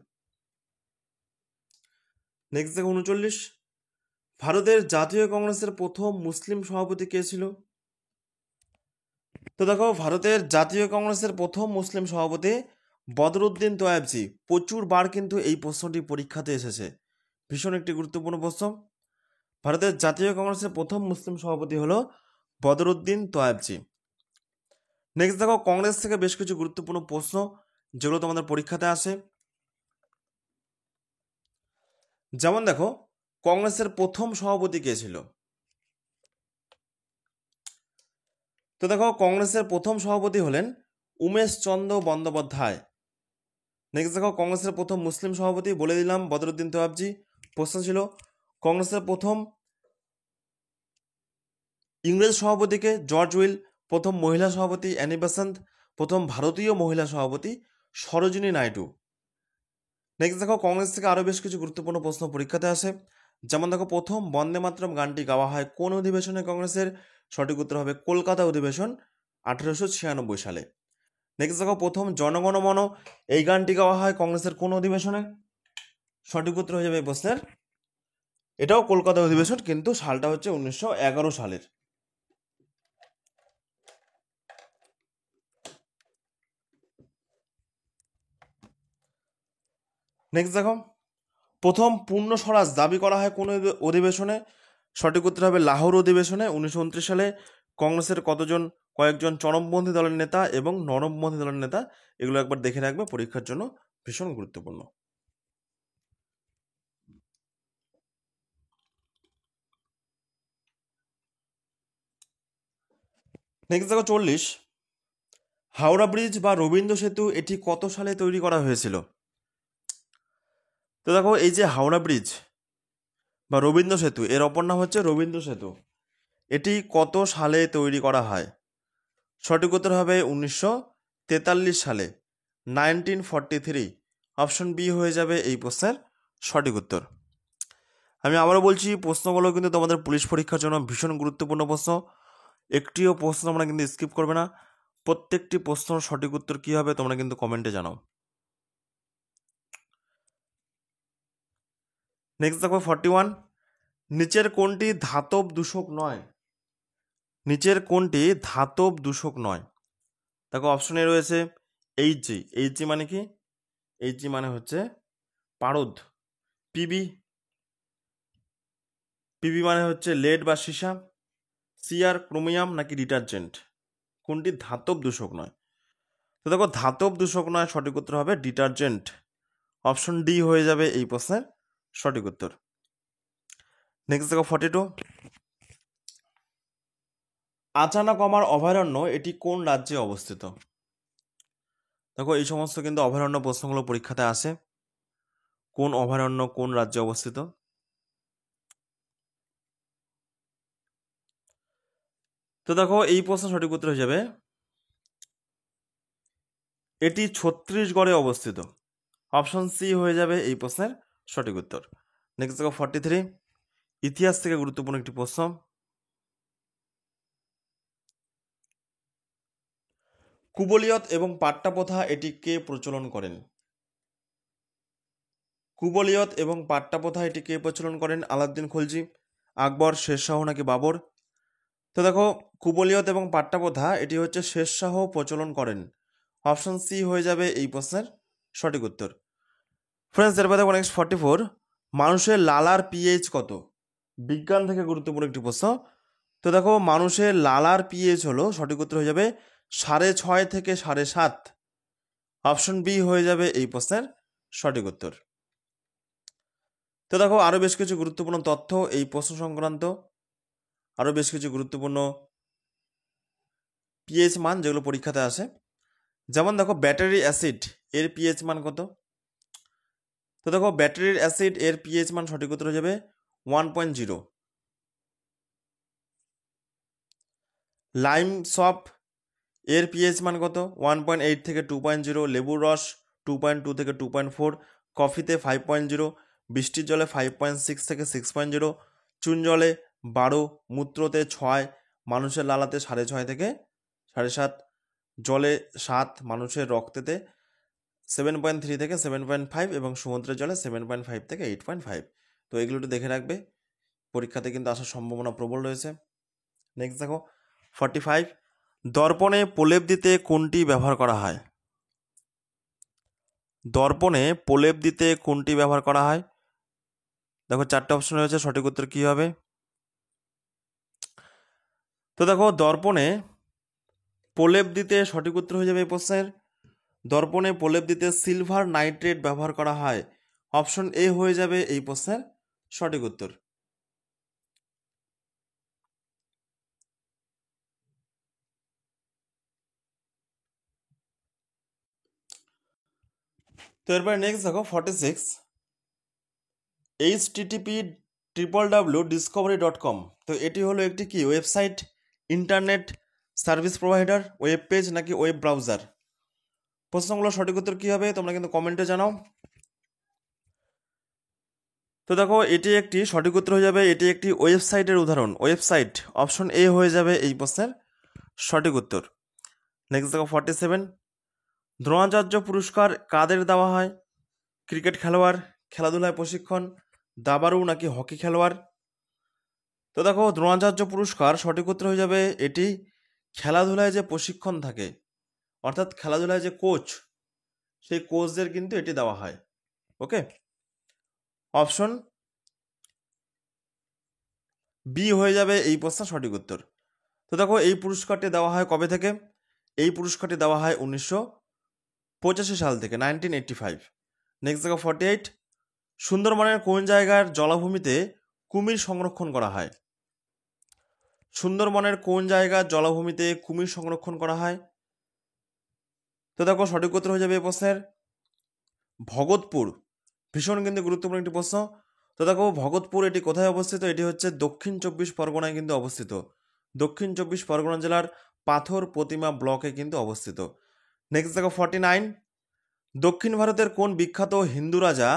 নেক্সট দেখো 39, ভারতের জাতীয় কংগ্রেসের প্রথম মুসলিম সভাপতি কে ছিল? তো দেখো ভারতের জাতীয় কংগ্রেসের প্রথম মুসলিম সভাপতি বদরুদ্দিন তয়াবজি। প্রচুর বার কিন্তু এই প্রশ্নটি পরীক্ষাতে এসেছে, ভীষণ একটি গুরুত্বপূর্ণ প্রশ্ন। ভারতের জাতীয় কংগ্রেসের প্রথম মুসলিম সভাপতি হলো বদরুদ্দিন তয়াবজি। নেক্সট দেখো কংগ্রেস থেকে বেশ কিছু গুরুত্বপূর্ণ প্রশ্ন যেগুলো তোমাদের পরীক্ষাতে আসে। যেমন দেখো কংগ্রেসের প্রথম সভাপতি কে ছিল? তো দেখো কংগ্রেসের প্রথম সভাপতি হলেন উমেশ চন্দ্র বন্দ্যোপাধ্যায়। নেক্সট দেখো কংগ্রেসের প্রথম মুসলিম সভাপতি বলে দিলাম বদরুদ্দিন তয়াবজি। প্রশ্ন ছিল কংগ্রেসের প্রথম ইংরেজ সভাপতিকে? George Yule. প্রথম মহিলা সভাপতি অ্যানি বেসান্ত। প্রথম ভারতীয় মহিলা সভাপতি সরোজিনী নাইডু। নেক্সট দেখো কংগ্রেস থেকে আরও বেশ কিছু গুরুত্বপূর্ণ প্রশ্ন পরীক্ষাতে আসে। যেমন দেখো প্রথম বন্দে মাতরম গানটি গাওয়া হয় কোন অধিবেশনে কংগ্রেসের? সঠিক উত্তর হবে কলকাতা অধিবেশন 1896 সালে। নেক্সট দেখো প্রথম জনগণ মন এই গানটি গাওয়া হয় কংগ্রেসের কোন অধিবেশনে? সঠিক উত্তর হয়ে যাবে এই প্রশ্নের, এটাও কলকাতা অধিবেশন, কিন্তু সালটা হচ্ছে 1911 সালের। নেক্সট দেখো প্রথম পূর্ণ স্বরাজ দাবি করা হয় কোন অধিবেশনে? সঠিক উত্তর হবে লাহোর অধিবেশনে 1929 সালে। কংগ্রেসের কয়েকজন চরমপন্থী দলের নেতা এবং নরমপন্থী দলের নেতা, এগুলো একবার দেখে রাখবে, পরীক্ষার জন্য ভীষণ গুরুত্বপূর্ণ। নেক্সট দেখো 40, হাওড়া ব্রিজ বা রবীন্দ্র সেতু এটি কত সালে তৈরি করা হয়েছিল? তো দেখো এই যে হাওড়া ব্রিজ বা রবীন্দ্র সেতু, এর অপর নাম হচ্ছে রবীন্দ্র সেতু, এটি কত সালে তৈরি করা হয়? সঠিক উত্তর হবে 1943 সালে, 1943। অপশন বি হয়ে যাবে এই প্রশ্নের সঠিক উত্তর। আমি আবারও বলছি প্রশ্নগুলো কিন্তু তোমাদের পুলিশ পরীক্ষার জন্য ভীষণ গুরুত্বপূর্ণ প্রশ্ন। একটিও প্রশ্ন তোমরা কিন্তু স্কিপ করবে না। প্রত্যেকটি প্রশ্নের সঠিক উত্তর কী হবে তোমরা কিন্তু কমেন্টে জানাও। নেক্সট দেখো 41, নিচের কোনটি ধাতব দূষক নয়? নিচের কোনটি ধাতব দূষক নয়? দেখো অপশন এ রয়েছে এইচজি। এইচজি মানে কি? এইচজি মানে হচ্ছে পারদ। পিবি, পিবি মানে হচ্ছে লেড বা সীসা। সিআর ক্রোমিয়াম নাকি ডিটারজেন্ট? কোনটি ধাতব দূষক নয়? তো দেখো ধাতব দূষক নয়, সঠিক উত্তর হবে ডিটারজেন্ট। অপশন ডি হয়ে যাবে এই প্রশ্নের সঠিক উত্তর। নেক্সট দেখো 42, আচানাকমার অভয়ারণ্য এটি কোন রাজ্যে অবস্থিত? দেখো এই সমস্ত কিন্তু অভয়ারণ্য প্রশ্নগুলো পরীক্ষাতে আসে। কোন অভয়ারণ্য কোন রাজ্যে অবস্থিত? তো দেখো এই প্রশ্ন সঠিক উত্তর হয়ে যাবে এটি ছত্তিশগড়ে অবস্থিত। অপশন সি হয়ে যাবে এই প্রশ্নের সঠিক উত্তর। নেক্সট দেখো 43, ইতিহাস থেকে গুরুত্বপূর্ণ একটি প্রশ্ন। কুবলিয়ত এবং পাট্টা প্রথা এটি কে প্রচলন করেন? কুবলিয়ত এবং পাট্টা প্রথা এটি কে প্রচলন করেন? আলাউদ্দিন খলজি, আকবর, শেরশাহ নাকি বাবর? তো দেখো কুবলিয়ত এবং পাট্টা প্রথা এটি হচ্ছে শেরশাহ প্রচলন করেন। অপশন সি হয়ে যাবে এই প্রশ্নের সঠিক উত্তর। ফ্রেন্ডস, এরপর দেখো নেক্সট 44, মানুষের লালার পিএইচ কত? বিজ্ঞান থেকে গুরুত্বপূর্ণ একটি প্রশ্ন। তো দেখো মানুষের লালার পিএইচ হলো, সঠিক উত্তর হয়ে যাবে 6.5 থেকে 7.5। অপশন বি হয়ে যাবে এই প্রশ্নের সঠিক উত্তর। তো দেখো আরও বেশ কিছু গুরুত্বপূর্ণ তথ্য এই প্রশ্ন সংক্রান্ত, আরও বেশ কিছু গুরুত্বপূর্ণ পিএইচ মান যেগুলো পরীক্ষাতে আসে। যেমন দেখো ব্যাটারি অ্যাসিড এর পিএইচ মান কত? তো দেখো ব্যাটারির অ্যাসিড এর পিএইচ মান সঠিক উত্তর হয়ে যাবে 1.0। লাইম সপ এর পিএইচ মান কত? 1.8 থেকে 2.0। লেবুর রস 2.2 থেকে 2.4। কফিতে 5.0। বৃষ্টির জলে 5.6 থেকে 6.0। চুন জলে 12। মূত্রতে 6। মানুষের লালাতে 6.5 থেকে 7.5। জলে 7। মানুষের রক্তেতে 7.3 থেকে 7.5 এবং সমুদ্রের জলে 7.5 থেকে 8.5। তো এগুলো একটু দেখে রাখবে, পরীক্ষাতে কিন্তু আসার সম্ভাবনা প্রবল রয়েছে। নেক্সট দেখো 45, দর্পণে প্রলেপ দিতে কোনটি ব্যবহার করা হয়? দর্পণে প্রলেপ দিতে কোনটি ব্যবহার করা হয়? দেখো 4টে অপশন রয়েছে, সঠিক উত্তর কী হবে? তো দেখো দর্পণে প্রলেপ দিতে সঠিক উত্তর হয়ে যাবে এই প্রশ্নের, দর্পণে প্রলেপ দিতে সিলভার নাইট্রেট ব্যবহার করা হয়। অপশন এ হয়ে যাবে এই প্রশ্নের সঠিক উত্তর। তো এরপরে নেক্সট দেখো 46, http://discovery.com। তো এটি হলো একটি কি website, internet service provider, web page নাকি ওয়েব ব্রাউজার? প্রশ্নগুলো সঠিক উত্তর কী হবে তোমরা কিন্তু কমেন্টে জানাও। তো দেখো এটি একটি সঠিক উত্তর হয়ে যাবে, এটি একটি ওয়েবসাইটের উদাহরণ, ওয়েবসাইট। অপশন এ হয়ে যাবে এই প্রশ্নের সঠিক উত্তর। নেক্সট দেখো 47, দ্রোণাচার্য পুরস্কার কাদের দেওয়া হয়? ক্রিকেট খেলোয়াড়, খেলাধুলায় প্রশিক্ষণ, দাবাড়ু নাকি হকি খেলোয়াড়? তো দেখো দ্রোণাচার্য পুরস্কার সঠিক উত্তর হয়ে যাবে এটি খেলাধুলায় যে প্রশিক্ষণ থাকে, অর্থাৎ খেলাধুলায় যে কোচ, সেই কোচদের কিন্তু এটি দেওয়া হয়। ওকে, অপশন বি হয়ে যাবে এই প্রশ্নের সঠিক উত্তর। তো দেখো এই পুরস্কারটি দেওয়া হয় কবে থেকে? এই পুরস্কারটি দেওয়া হয় 1985 সাল থেকে, 1985। নেক্সট দেখো 48, সুন্দরবনের কোন জায়গার জলাভূমিতে কুমির সংরক্ষণ করা হয়? সুন্দরবনের কোন জায়গার জলাভূমিতে কুমির সংরক্ষণ করা হয়? তো দেখো সঠিক উত্তর হয়ে যাবে এই প্রশ্নের ভগতপুর। ভীষণ কিন্তু গুরুত্বপূর্ণ একটি প্রশ্ন। তো দেখো ভগতপুর এটি কোথায় অবস্থিত? এটি হচ্ছে দক্ষিণ 24 পরগনায় কিন্তু অবস্থিত, দক্ষিণ 24 পরগনা জেলার পাথর প্রতিমা ব্লকে কিন্তু অবস্থিত। নেক্সট দেখো 49, দক্ষিণ ভারতের কোন বিখ্যাত হিন্দু রাজা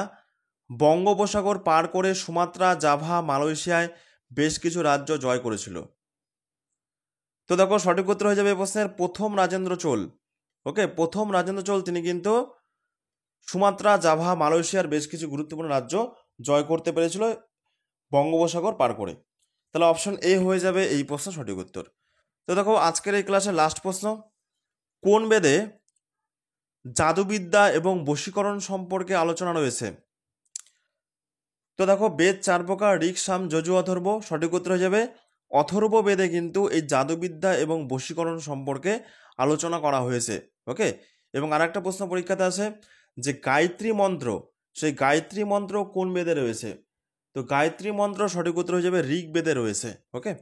বঙ্গোপসাগর পার করে সুমাত্রা, জাভা, মালয়েশিয়ায় বেশ কিছু রাজ্য জয় করেছিল? তো দেখো সঠিক উত্তর হয়ে যাবে এই প্রশ্নের প্রথম রাজেন্দ্র চোল। ওকে, প্রথম রাজেন্দ্র চোল তিনি কিন্তু সুমাত্রা, জাভা, মালয়েশিয়ার বেশ কিছু গুরুত্বপূর্ণ রাজ্য জয় করতে পেরেছিল বঙ্গোপসাগর পার করে। তাহলে অপশন এ হয়ে যাবে এই প্রশ্ন সঠিক উত্তর। তো দেখো আজকের এই ক্লাসের লাস্ট প্রশ্ন, কোন বেদে জাদুবিদ্যা এবং বশীকরণ সম্পর্কে আলোচনা রয়েছে? তো দেখো, বেদ 4 প্রকার, ঋক, সাম, যজু, অথর্ব। সঠিক উত্তর হয়ে যাবে অথর্ব বেদে কিন্তু এই জাদুবিদ্যা এবং বশীকরণ সম্পর্কে আলোচনা করা হয়েছে। ওকে, এবং আরেকটা প্রশ্ন পরীক্ষাতে আছে যে গায়ত্রী মন্ত্র, সেই গায়ত্রী মন্ত্র কোন বেদে রয়েছে? তো গায়ত্রী মন্ত্র সঠিক উত্তর হয়ে যাবে ঋক বেদে রয়েছে। ওকে,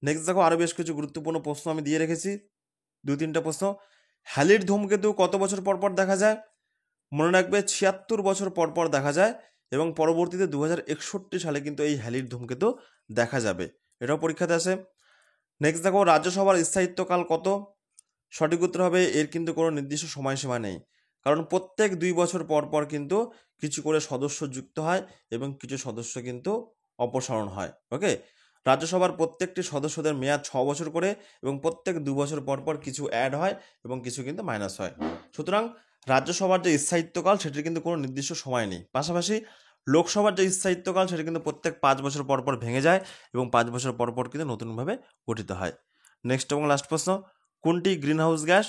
নেক্সট দেখো, আরও বেশ কিছু গুরুত্বপূর্ণ প্রশ্ন আমি দিয়ে রেখেছি, 2-3টা প্রশ্ন। হ্যালির ধূমকেতু কত বছর পর পর দেখা যায়? মনে রাখবে 76 বছর পর পর দেখা যায়, এবং পরবর্তীতে 2061 সালে কিন্তু এই হ্যালির ধূমকেতু দেখা যাবে। এটাও পরীক্ষাতে আসে। নেক্সট দেখো, রাজ্যসভার স্থায়িত্বকাল কত? সঠিক উত্তর হবে এর কিন্তু কোনো নির্দিষ্ট সময়সীমা নেই, কারণ প্রত্যেক 2 বছর পর পর কিন্তু কিছু করে সদস্য যুক্ত হয় এবং কিছু সদস্য কিন্তু অপসারণ হয়। ওকে, রাজ্যসভার প্রত্যেকটি সদস্যদের মেয়াদ 6 বছর করে, এবং প্রত্যেক 2 বছর পর পর কিছু অ্যাড হয় এবং কিছু কিন্তু মাইনাস হয়। সুতরাং রাজ্যসভার যে স্থায়িত্বকাল সেটির কিন্তু কোনো নির্দিষ্ট সময় নেই। পাশাপাশি লোকসভার যে স্থায়িত্বকাল সেটা কিন্তু প্রত্যেক 5 বছর পর পর ভেঙে যায় এবং 5 বছর পর পর কিন্তু নতুনভাবে গঠিত হয়। নেক্সট এবং লাস্ট প্রশ্ন, কোনটি গ্রিন হাউস গ্যাস?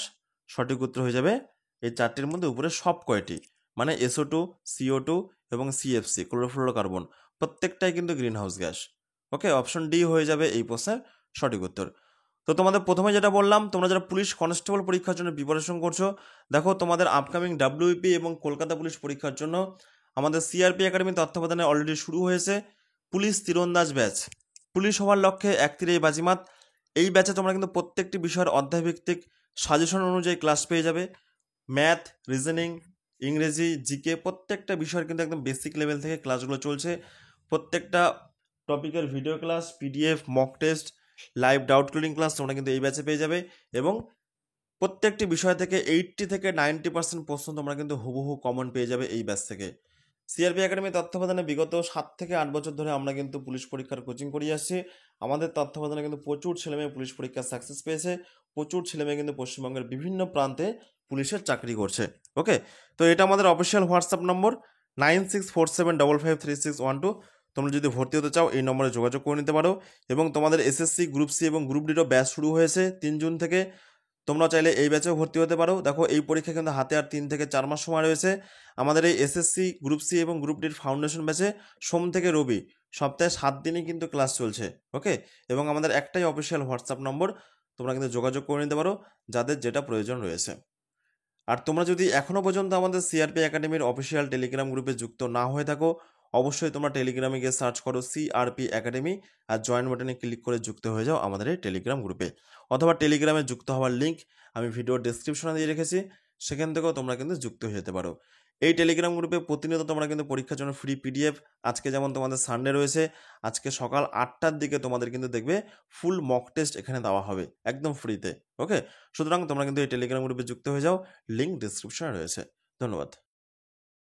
সঠিক উত্তর হয়ে যাবে এই 4টির মধ্যে উপরে সব কয়টি, মানে SO2, CO2 এবং CFC, ক্লোরোফ্লোরোকার্বন, প্রত্যেকটাই কিন্তু গ্রিন হাউস গ্যাস। ওকে, অপশন ডি হয়ে যাবে এই প্রশ্নের সঠিক উত্তর। তো তোমাদের প্রথমে যেটা বললাম, তোমরা যারা পুলিশ কনস্টেবল পরীক্ষার জন্য প্রিপারেশন করছো, দেখো তোমাদের আপকামিং WEP এবং কলকাতা পুলিশ পরীক্ষার জন্য আমাদের CRP একাডেমি তত্ত্বাবধানে অলরেডি শুরু হয়েছে পুলিশ তীরন্দাজ ব্যাচ। পুলিশ হওয়ার লক্ষ্যে এক তীরেই বাজিমাত। এই ব্যাচে তোমরা কিন্তু প্রত্যেকটি বিষয়ের অধ্যায়ভিত্তিক সাজেশন অনুযায়ী ক্লাস পেয়ে যাবে। ম্যাথ, রিজনিং, ইংরেজি, জিকে প্রত্যেকটা বিষয়ের কিন্তু একদম বেসিক লেভেল থেকে ক্লাসগুলো চলছে। প্রত্যেকটা টপিকের video class, PDF, mock test, live doubt clearing class তোমরা কিন্তু এই ব্যাচে পেয়ে যাবে, এবং প্রত্যেকটি বিষয় থেকে 80 থেকে 90% প্রশ্ন তোমরা কিন্তু হুবহু কমন পেয়ে যাবে এই ব্যাচ থেকে। CRP একাডেমি তত্ত্বাবধানে বিগত 7 থেকে 8 বছর ধরে আমরা কিন্তু পুলিশ পরীক্ষার কোচিং করিয়ে আসছি। আমাদের তত্ত্বাবধানে কিন্তু প্রচুর ছেলেমেয়ে পুলিশ পরীক্ষার সাকসেস পেয়েছে, প্রচুর ছেলেমেয়ে কিন্তু পশ্চিমবঙ্গের বিভিন্ন প্রান্তে পুলিশের চাকরি করছে। ওকে, তো এটা আমাদের অফিসিয়াল হোয়াটসঅ্যাপ নম্বর 9647553612। তোমরা যদি ভর্তি হতে চাও এই নম্বরে যোগাযোগ করে নিতে পারো, এবং তোমাদের SSC, গ্রুপ সি এবং গ্রুপ ডিরও ব্যাচ শুরু হয়েছে 3 জুন থেকে। তোমরা চাইলে এই ব্যাচেও ভর্তি হতে পারো। দেখো, এই পরীক্ষা কিন্তু হাতে আর 3 থেকে 4 মাস সময় রয়েছে। আমাদের এই SSC, গ্রুপ সি এবং গ্রুপ ডির ফাউন্ডেশন ব্যাচে সোম থেকে রবি সপ্তাহে 7 দিনই কিন্তু ক্লাস চলছে। ওকে, এবং আমাদের একটাই অফিসিয়াল হোয়াটসঅ্যাপ নম্বর, তোমরা কিন্তু যোগাযোগ করে নিতে পারো যাদের যেটা প্রয়োজন রয়েছে। আর তোমরা যদি এখনও পর্যন্ত আমাদের CRP একাডেমির অফিসিয়াল টেলিগ্রাম গ্রুপে যুক্ত না হয়ে থাকো, অবশ্যই তোমরা টেলিগ্রামে গিয়ে সার্চ করো CRP একাডেমি, আর জয়েন বাটনে ক্লিক করে যুক্ত হয়ে যাও আমাদের এই টেলিগ্রাম গ্রুপে। অথবা টেলিগ্রামে যুক্ত হওয়ার লিঙ্ক আমি ভিডিওর ডেসক্রিপশনে দিয়ে রেখেছি, সেখান থেকেও তোমরা কিন্তু যুক্ত হয়ে যেতে পারো। এই টেলিগ্রাম গ্রুপে প্রতিনিয়ত তোমরা কিন্তু পরীক্ষার জন্য ফ্রি PDF, আজকে যেমন তোমাদের সানডে রয়েছে, আজকে সকাল 8টার দিকে তোমাদের কিন্তু দেখবে ফুল মক টেস্ট এখানে দেওয়া হবে একদম ফ্রিতে। ওকে, সুতরাং তোমরা কিন্তু এই টেলিগ্রাম গ্রুপে যুক্ত হয়ে যাও, লিঙ্ক ডিসক্রিপশনে রয়েছে। ধন্যবাদ।